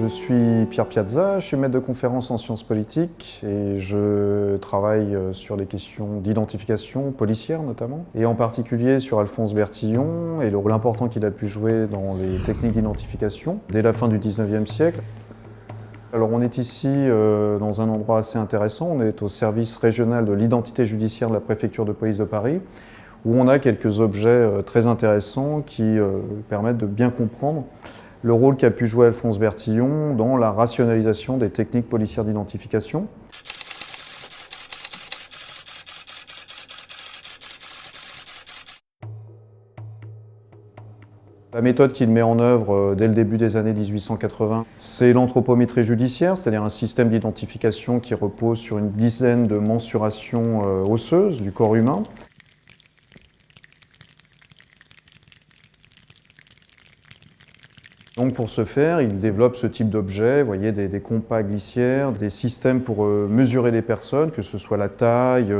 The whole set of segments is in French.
Je suis Pierre Piazza, je suis maître de conférence en sciences politiques et je travaille sur les questions d'identification policière notamment, et en particulier sur Alphonse Bertillon et le rôle important qu'il a pu jouer dans les techniques d'identification dès la fin du 19e siècle. Alors on est ici dans un endroit assez intéressant, on est au service régional de l'identité judiciaire de la préfecture de police de Paris, où on a quelques objets très intéressants qui permettent de bien comprendre le rôle qu'a pu jouer Alphonse Bertillon dans la rationalisation des techniques policières d'identification. La méthode qu'il met en œuvre dès le début des années 1880, c'est l'anthropométrie judiciaire, c'est-à-dire un système d'identification qui repose sur une dizaine de mensurations osseuses du corps humain. Donc pour ce faire, il développe ce type d'objets, vous voyez, des compas glissières, des systèmes pour mesurer les personnes, que ce soit la taille,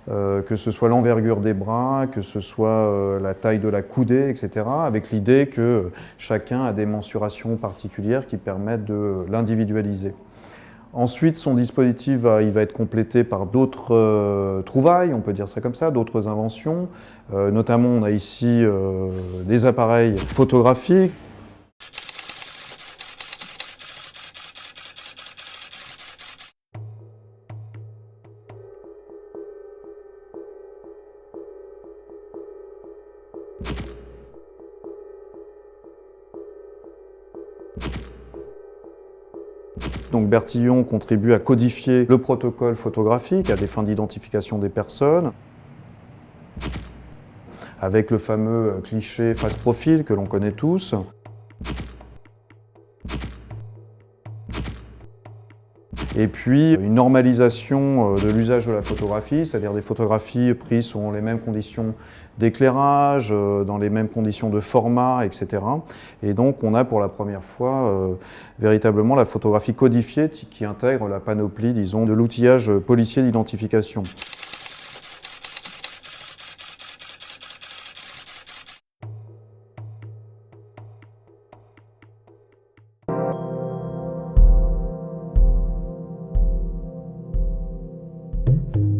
que ce soit l'envergure des bras, que ce soit la taille de la coudée, etc., avec l'idée que chacun a des mensurations particulières qui permettent de l'individualiser. Ensuite, son dispositif il va être complété par d'autres trouvailles, on peut dire ça comme ça, d'autres inventions. Notamment, on a ici des appareils photographiques. Donc Bertillon contribue à codifier le protocole photographique à des fins d'identification des personnes, avec le fameux cliché face-profil que l'on connaît tous. Et puis une normalisation de l'usage de la photographie, c'est-à-dire des photographies prises selon les mêmes conditions d'éclairage, dans les mêmes conditions de format, etc. Et donc on a pour la première fois véritablement la photographie codifiée qui intègre la panoplie, disons, de l'outillage policier d'identification.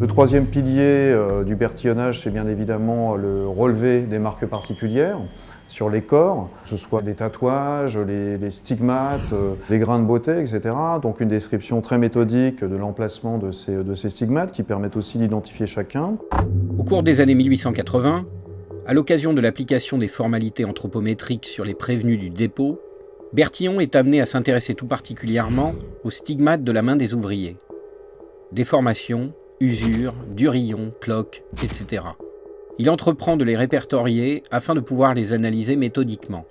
Le troisième pilier du bertillonnage, c'est bien évidemment le relevé des marques particulières sur les corps, que ce soit des tatouages, les stigmates, les grains de beauté, etc. Donc une description très méthodique de l'emplacement de ces stigmates qui permettent aussi d'identifier chacun. Au cours des années 1880, à l'occasion de l'application des formalités anthropométriques sur les prévenus du dépôt, Bertillon est amené à s'intéresser tout particulièrement aux stigmates de la main des ouvriers. Déformations, usures, durillons, cloques, etc. Il entreprend de les répertorier afin de pouvoir les analyser méthodiquement.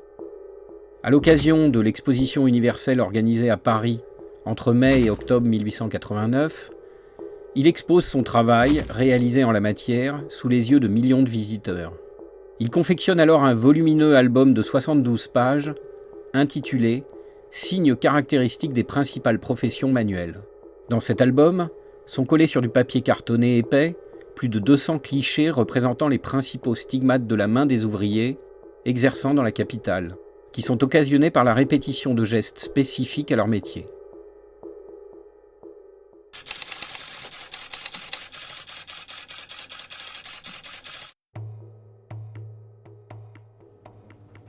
À l'occasion de l'exposition universelle organisée à Paris entre mai et octobre 1889, il expose son travail réalisé en la matière sous les yeux de millions de visiteurs. Il confectionne alors un volumineux album de 72 pages intitulé « Signes caractéristiques des principales professions manuelles ». Dans cet album, sont collés sur du papier cartonné épais plus de 200 clichés représentant les principaux stigmates de la main des ouvriers exerçant dans la capitale, qui sont occasionnés par la répétition de gestes spécifiques à leur métier.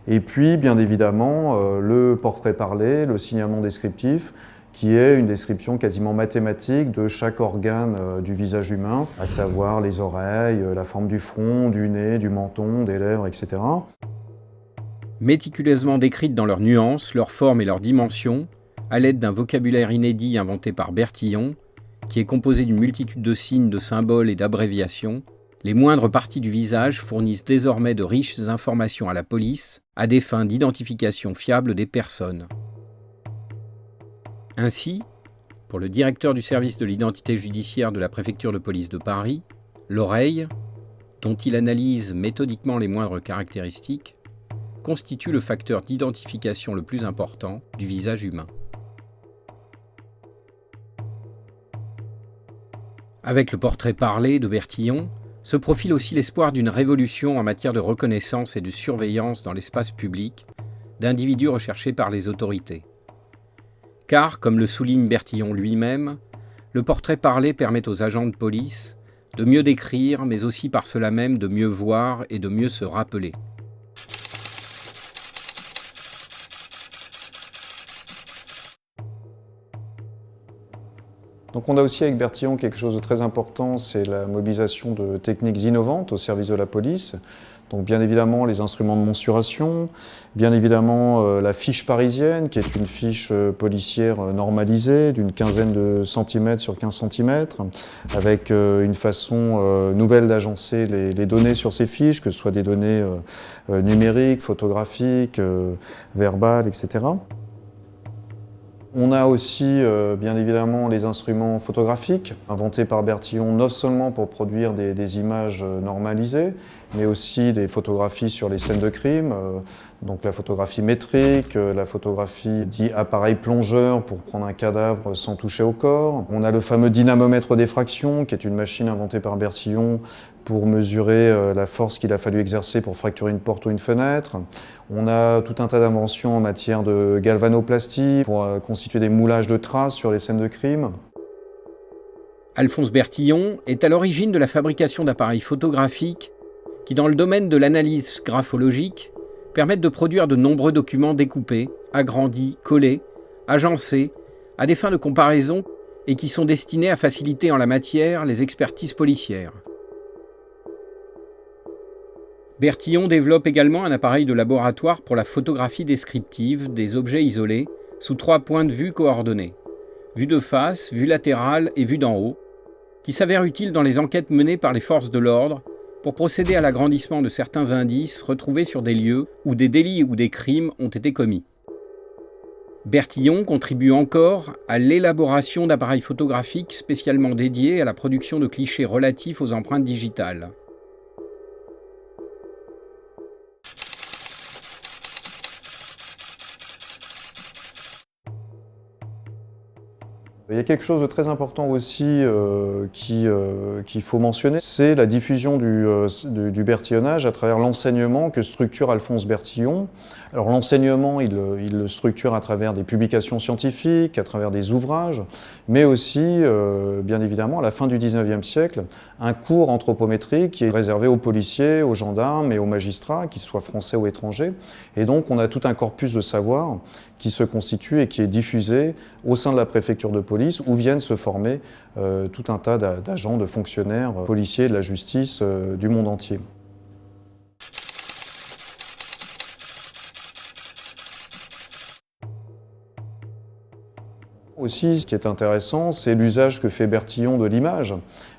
Et puis, bien évidemment, le portrait parlé, le signalement descriptif, qui est une description quasiment mathématique de chaque organe du visage humain, à savoir les oreilles, la forme du front, du nez, du menton, des lèvres, etc. Méticuleusement décrites dans leurs nuances, leurs formes et leurs dimensions, à l'aide d'un vocabulaire inédit inventé par Bertillon, qui est composé d'une multitude de signes, de symboles et d'abréviations, les moindres parties du visage fournissent désormais de riches informations à la police, à des fins d'identification fiable des personnes. Ainsi, pour le directeur du service de l'identité judiciaire de la préfecture de police de Paris, l'oreille, dont il analyse méthodiquement les moindres caractéristiques, constitue le facteur d'identification le plus important du visage humain. Avec le portrait parlé de Bertillon, se profile aussi l'espoir d'une révolution en matière de reconnaissance et de surveillance dans l'espace public d'individus recherchés par les autorités. Car, comme le souligne Bertillon lui-même, le portrait parlé permet aux agents de police de mieux décrire, mais aussi par cela même de mieux voir et de mieux se rappeler. Donc on a aussi avec Bertillon quelque chose de très important, c'est la mobilisation de techniques innovantes au service de la police. Donc bien évidemment les instruments de mensuration, bien évidemment la fiche parisienne qui est une fiche policière normalisée d'une quinzaine de centimètres sur 15 centimètres, avec une façon nouvelle d'agencer les données sur ces fiches, que ce soit des données numériques, photographiques, verbales, etc. On a aussi, bien évidemment, les instruments photographiques, inventés par Bertillon, non seulement pour produire des images normalisées, mais aussi des photographies sur les scènes de crime, donc la photographie métrique, la photographie dit appareil plongeur pour prendre un cadavre sans toucher au corps. On a le fameux dynamomètre d'effraction, qui est une machine inventée par Bertillon pour mesurer la force qu'il a fallu exercer pour fracturer une porte ou une fenêtre. On a tout un tas d'inventions en matière de galvanoplastie pour constituer des moulages de traces sur les scènes de crime. Alphonse Bertillon est à l'origine de la fabrication d'appareils photographiques qui, dans le domaine de l'analyse graphologique, permettent de produire de nombreux documents découpés, agrandis, collés, agencés, à des fins de comparaison et qui sont destinés à faciliter en la matière les expertises policières. Bertillon développe également un appareil de laboratoire pour la photographie descriptive des objets isolés sous 3 points de vue coordonnés, vue de face, vue latérale et vue d'en haut, qui s'avère utile dans les enquêtes menées par les forces de l'ordre pour procéder à l'agrandissement de certains indices retrouvés sur des lieux où des délits ou des crimes ont été commis. Bertillon contribue encore à l'élaboration d'appareils photographiques spécialement dédiés à la production de clichés relatifs aux empreintes digitales. Il y a quelque chose de très important aussi qu'il faut mentionner, c'est la diffusion du bertillonnage à travers l'enseignement que structure Alphonse Bertillon. Alors l'enseignement, il le structure à travers des publications scientifiques, à travers des ouvrages, mais aussi, bien évidemment, à la fin du XIXe siècle, un cours anthropométrique qui est réservé aux policiers, aux gendarmes et aux magistrats, qu'ils soient français ou étrangers. Et donc on a tout un corpus de savoir qui se constitue et qui est diffusé au sein de la préfecture de police, où viennent se former tout un tas d'agents, de fonctionnaires, policiers de la justice du monde entier. Aussi, ce qui est intéressant, c'est l'usage que fait Bertillon de l'image,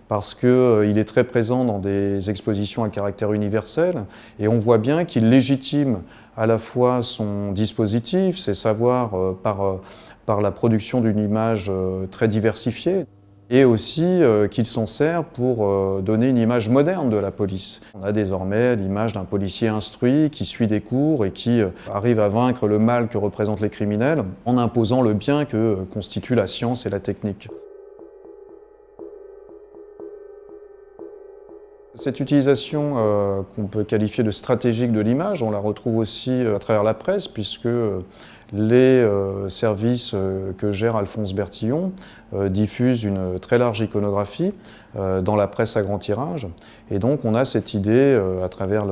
parce qu'il est très présent dans des expositions à caractère universel, et on voit bien qu'il légitime à la fois son dispositif, ses savoirs par la production d'une image très diversifiée, et aussi qu'il s'en sert pour donner une image moderne de la police. On a désormais l'image d'un policier instruit qui suit des cours et qui arrive à vaincre le mal que représentent les criminels en imposant le bien que constituent la science et la technique. Cette utilisation qu'on peut qualifier de stratégique de l'image, on la retrouve aussi à travers la presse, puisque les services que gère Alphonse Bertillon diffusent une très large iconographie dans la presse à grand tirage. Et donc on a cette idée, à travers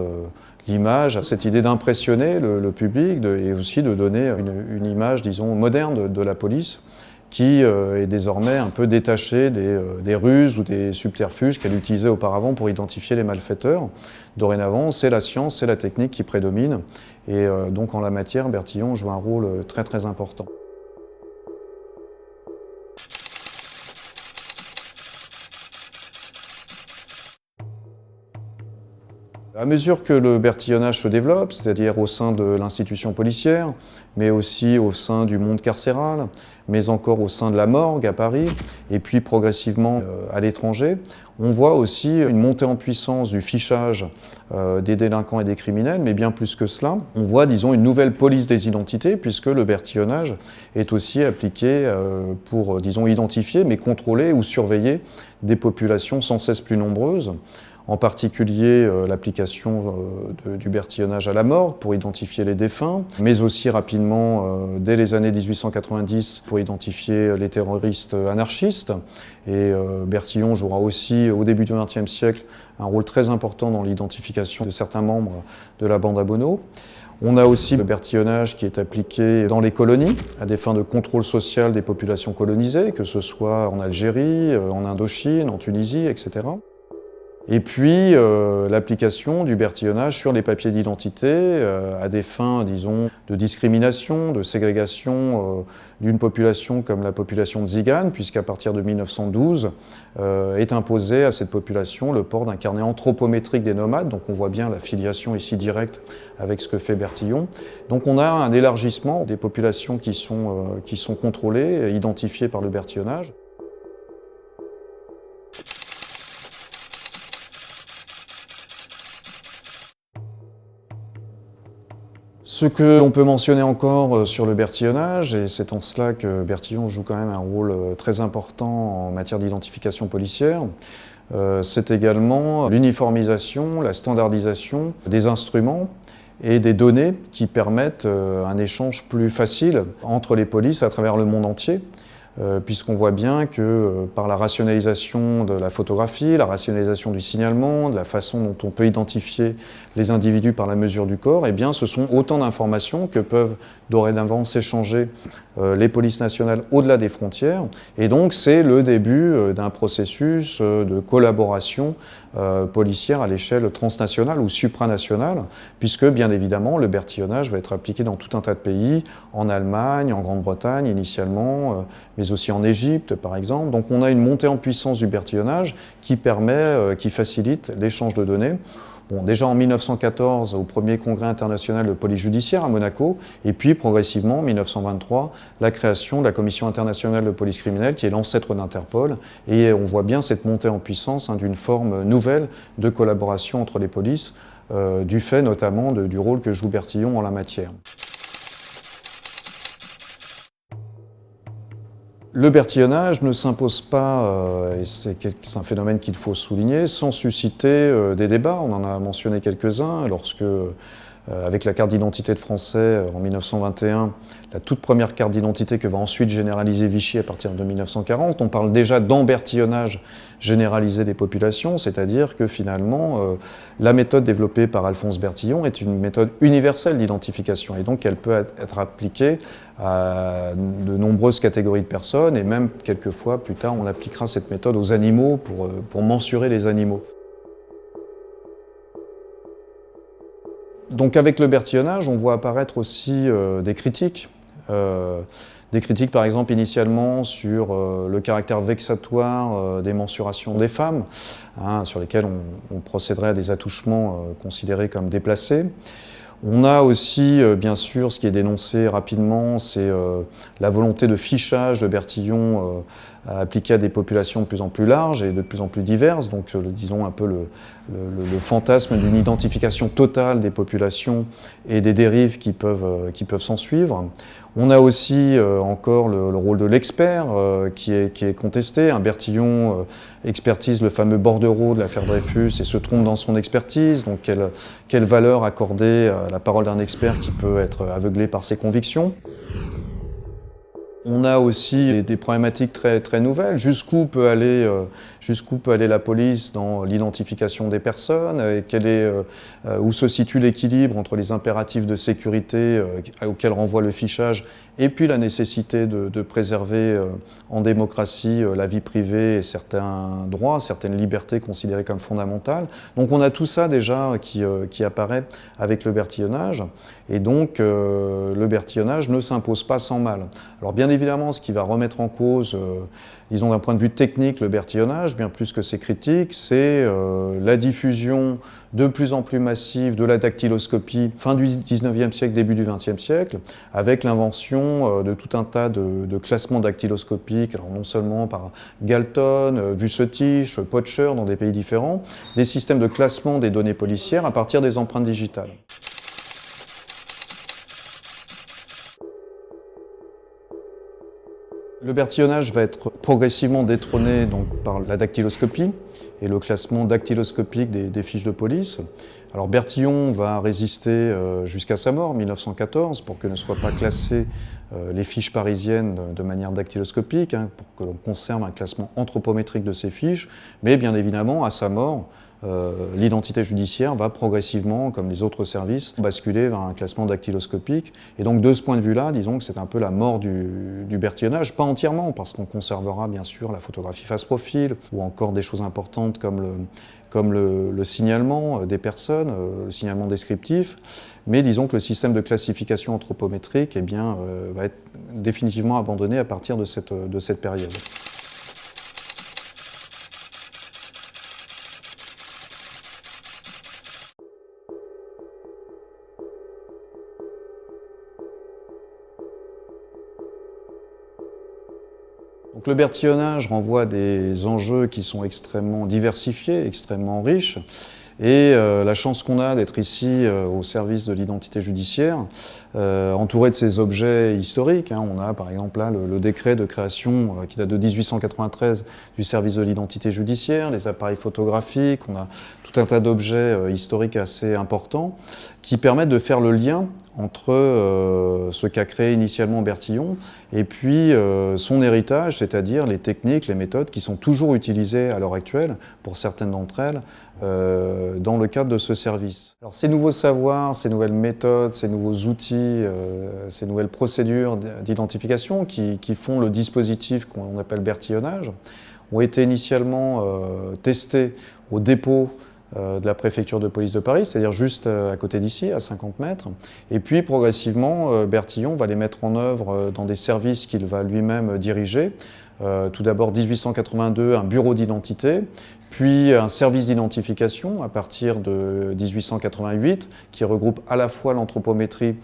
l'image, cette idée d'impressionner le public et aussi de donner une image, disons, moderne de la police, qui est désormais un peu détachée des ruses ou des subterfuges qu'elle utilisait auparavant pour identifier les malfaiteurs. Dorénavant, c'est la science, c'est la technique qui prédomine. Et donc en la matière, Bertillon joue un rôle très très important. À mesure que le bertillonnage se développe, c'est-à-dire au sein de l'institution policière, mais aussi au sein du monde carcéral, mais encore au sein de la morgue à Paris, et puis progressivement à l'étranger, on voit aussi une montée en puissance du fichage des délinquants et des criminels, mais bien plus que cela, on voit, disons, une nouvelle police des identités, puisque le bertillonnage est aussi appliqué pour, disons, identifier, mais contrôler ou surveiller des populations sans cesse plus nombreuses, en particulier l'application du bertillonnage à la mort pour identifier les défunts, mais aussi rapidement, dès les années 1890, pour identifier les terroristes anarchistes. Et Bertillon jouera aussi, au début du XXe siècle, un rôle très important dans l'identification de certains membres de la bande à Bono. On a aussi le bertillonnage qui est appliqué dans les colonies, à des fins de contrôle social des populations colonisées, que ce soit en Algérie, en Indochine, en Tunisie, etc. Et puis l'application du bertillonnage sur les papiers d'identité à des fins, disons, de discrimination, de ségrégation d'une population comme la population tzigane, puisqu'à partir de 1912 est imposé à cette population le port d'un carnet anthropométrique des nomades. Donc on voit bien la filiation ici directe avec ce que fait Bertillon. Donc on a un élargissement des populations qui sont contrôlées, identifiées par le bertillonnage. Ce que l'on peut mentionner encore sur le bertillonnage, et c'est en cela que Bertillon joue quand même un rôle très important en matière d'identification policière, c'est également l'uniformisation, la standardisation des instruments et des données qui permettent un échange plus facile entre les polices à travers le monde entier. Puisqu'on voit bien que par la rationalisation de la photographie, la rationalisation du signalement, de la façon dont on peut identifier les individus par la mesure du corps, eh bien, ce sont autant d'informations que peuvent dorénavant s'échanger les polices nationales au-delà des frontières. Et donc c'est le début d'un processus de collaboration policière à l'échelle transnationale ou supranationale, puisque bien évidemment le bertillonnage va être appliqué dans tout un tas de pays, en Allemagne, en Grande-Bretagne initialement, mais aussi en Égypte par exemple. Donc on a une montée en puissance du bertillonnage qui facilite l'échange de données. Bon, déjà en 1914, au premier congrès international de police judiciaire à Monaco, et puis progressivement en 1923, la création de la Commission internationale de police criminelle, qui est l'ancêtre d'Interpol, et on voit bien cette montée en puissance d'une forme nouvelle de collaboration entre les polices, du fait notamment du rôle que joue Bertillon en la matière. Le bertillonnage ne s'impose pas, et c'est un phénomène qu'il faut souligner, sans susciter des débats. On en a mentionné quelques-uns lorsque, avec la carte d'identité de Français en 1921, la toute première carte d'identité que va ensuite généraliser Vichy à partir de 1940, on parle déjà d'embertillonnage généralisé des populations, c'est-à-dire que finalement, la méthode développée par Alphonse Bertillon est une méthode universelle d'identification et donc elle peut être appliquée à de nombreuses catégories de personnes et même quelquefois plus tard on appliquera cette méthode aux animaux pour mensurer les animaux. Donc avec le bertillonnage, on voit apparaître aussi des critiques. Des critiques par exemple initialement sur le caractère vexatoire des mensurations des femmes, sur lesquelles on procéderait à des attouchements considérés comme déplacés. On a aussi, bien sûr, ce qui est dénoncé rapidement, c'est la volonté de fichage de Bertillon appliquée à des populations de plus en plus larges et de plus en plus diverses, donc disons un peu le fantasme d'une identification totale des populations et des dérives qui peuvent s'en suivre. On a aussi encore le rôle de l'expert qui est contesté. Un Bertillon expertise le fameux bordereau de l'affaire Dreyfus et se trompe dans son expertise. Donc quelle valeur accorder à la parole d'un expert qui peut être aveuglé par ses convictions? On a aussi des problématiques très nouvelles. Jusqu'où peut aller la police dans l'identification des personnes et où se situe l'équilibre entre les impératifs de sécurité auxquels renvoie le fichage et puis la nécessité de préserver en démocratie la vie privée et certains droits, certaines libertés considérées comme fondamentales. Donc on a tout ça déjà qui apparaît avec le bertillonnage. Et donc le bertillonnage ne s'impose pas sans mal. Alors bien évidemment, ce qui va remettre en cause, disons d'un point de vue technique, le bertillonnage, bien plus que ses critiques, c'est la diffusion de plus en plus massive de la dactyloscopie fin du 19e siècle, début du 20e siècle, avec l'invention de tout un tas de classements dactyloscopiques, alors non seulement par Galton, Vucetich, Potscher dans des pays différents, des systèmes de classement des données policières à partir des empreintes digitales. Le bertillonnage va être progressivement détrôné donc, par la dactyloscopie, et le classement dactyloscopique des fiches de police. Alors Bertillon va résister jusqu'à sa mort, en 1914, pour que ne soient pas classées les fiches parisiennes de manière dactyloscopique, pour que l'on conserve un classement anthropométrique de ces fiches. Mais bien évidemment, à sa mort, l'identité judiciaire va progressivement, comme les autres services, basculer vers un classement dactyloscopique. Et donc de ce point de vue-là, disons que c'est un peu la mort du bertillonnage, pas entièrement, parce qu'on conservera bien sûr la photographie face-profil, ou encore des choses importantes comme le signalement des personnes, le signalement descriptif. Mais disons que le système de classification anthropométrique va être définitivement abandonné à partir de cette période. Donc le bertillonnage renvoie à des enjeux qui sont extrêmement diversifiés, extrêmement riches. Et la chance qu'on a d'être ici au service de l'identité judiciaire, entouré de ces objets historiques. On a par exemple là le décret de création qui date de 1893 du service de l'identité judiciaire, les appareils photographiques, on a tout un tas d'objets historiques assez importants qui permettent de faire le lien entre ce qu'a créé initialement Bertillon et puis son héritage, c'est-à-dire les techniques, les méthodes qui sont toujours utilisées à l'heure actuelle, pour certaines d'entre elles, dans le cadre de ce service. Alors ces nouveaux savoirs, ces nouvelles méthodes, ces nouveaux outils, ces nouvelles procédures d'identification qui font le dispositif qu'on appelle bertillonnage, ont été initialement testés au dépôt de la préfecture de police de Paris, c'est-à-dire juste à côté d'ici, à 50 mètres. Et puis progressivement, Bertillon va les mettre en œuvre dans des services qu'il va lui-même diriger. Tout d'abord 1882, un bureau d'identité, puis un service d'identification à partir de 1888 qui regroupe à la fois l'anthropométrie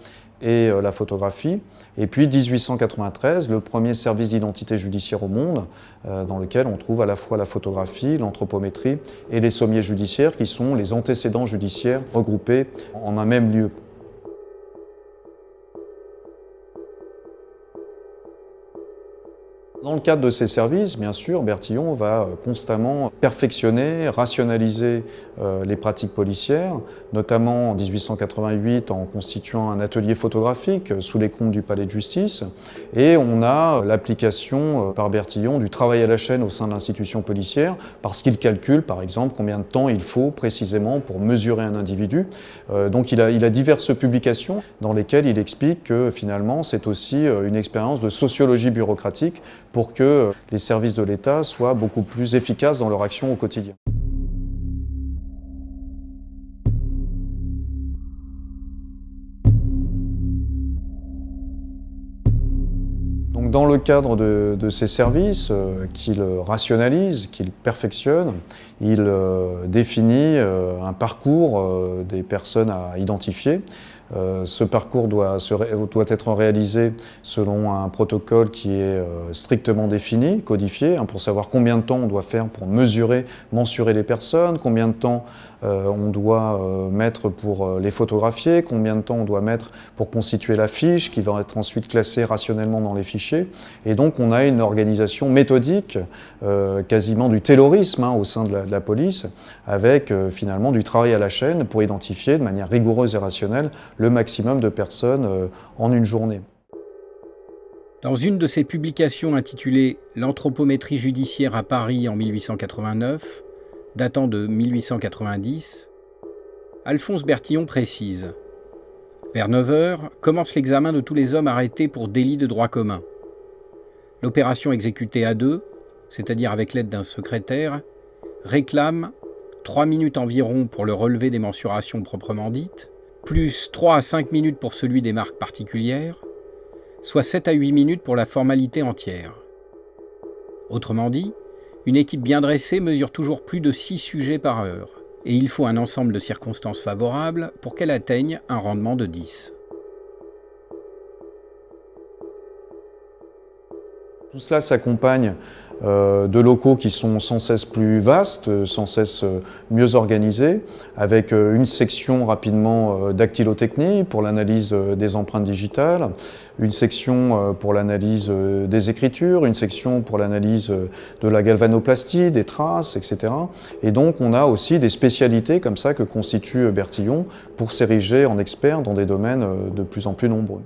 et la photographie. Et puis 1893, le premier service d'identité judiciaire au monde, dans lequel on trouve à la fois la photographie, l'anthropométrie et les sommiers judiciaires qui sont les antécédents judiciaires regroupés en un même lieu. Dans le cadre de ces services, bien sûr, Bertillon va constamment perfectionner, rationaliser les pratiques policières, notamment en 1888 en constituant un atelier photographique sous les comptes du palais de justice. Et on a l'application par Bertillon du travail à la chaîne au sein de l'institution policière, parce qu'il calcule, par exemple, combien de temps il faut précisément pour mesurer un individu. Donc il a diverses publications dans lesquelles il explique que finalement c'est aussi une expérience de sociologie bureaucratique pour que les services de l'État soient beaucoup plus efficaces dans leur action au quotidien. Donc, dans le cadre de ces services qu'il rationalise, qu'il perfectionne, il définit un parcours des personnes à identifier. Ce parcours doit être réalisé selon un protocole qui est strictement défini, codifié, pour savoir combien de temps on doit faire pour mensurer les personnes, combien de temps on doit mettre pour les photographier, combien de temps on doit mettre pour constituer la fiche qui va être ensuite classée rationnellement dans les fichiers. Et donc on a une organisation méthodique, quasiment du taylorisme au sein de la police, avec finalement du travail à la chaîne pour identifier de manière rigoureuse et rationnelle le maximum de personnes en une journée. Dans une de ses publications intitulée « L'anthropométrie judiciaire à Paris en 1889 », datant de 1890, Alphonse Bertillon précise « Vers 9 heures, commence l'examen de tous les hommes arrêtés pour délit de droit commun. L'opération exécutée à deux, c'est-à-dire avec l'aide d'un secrétaire, réclame 3 minutes environ pour le relevé des mensurations proprement dites, plus 3 à 5 minutes pour celui des marques particulières, soit 7 à 8 minutes pour la formalité entière. Autrement dit, une équipe bien dressée mesure toujours plus de 6 sujets par heure, et il faut un ensemble de circonstances favorables pour qu'elle atteigne un rendement de 10. Tout cela s'accompagne de locaux qui sont sans cesse plus vastes, sans cesse mieux organisés, avec une section rapidement dactylotechnie pour l'analyse des empreintes digitales, une section pour l'analyse des écritures, une section pour l'analyse de la galvanoplastie, des traces, etc. Et donc on a aussi des spécialités comme ça que constitue Bertillon pour s'ériger en expert dans des domaines de plus en plus nombreux.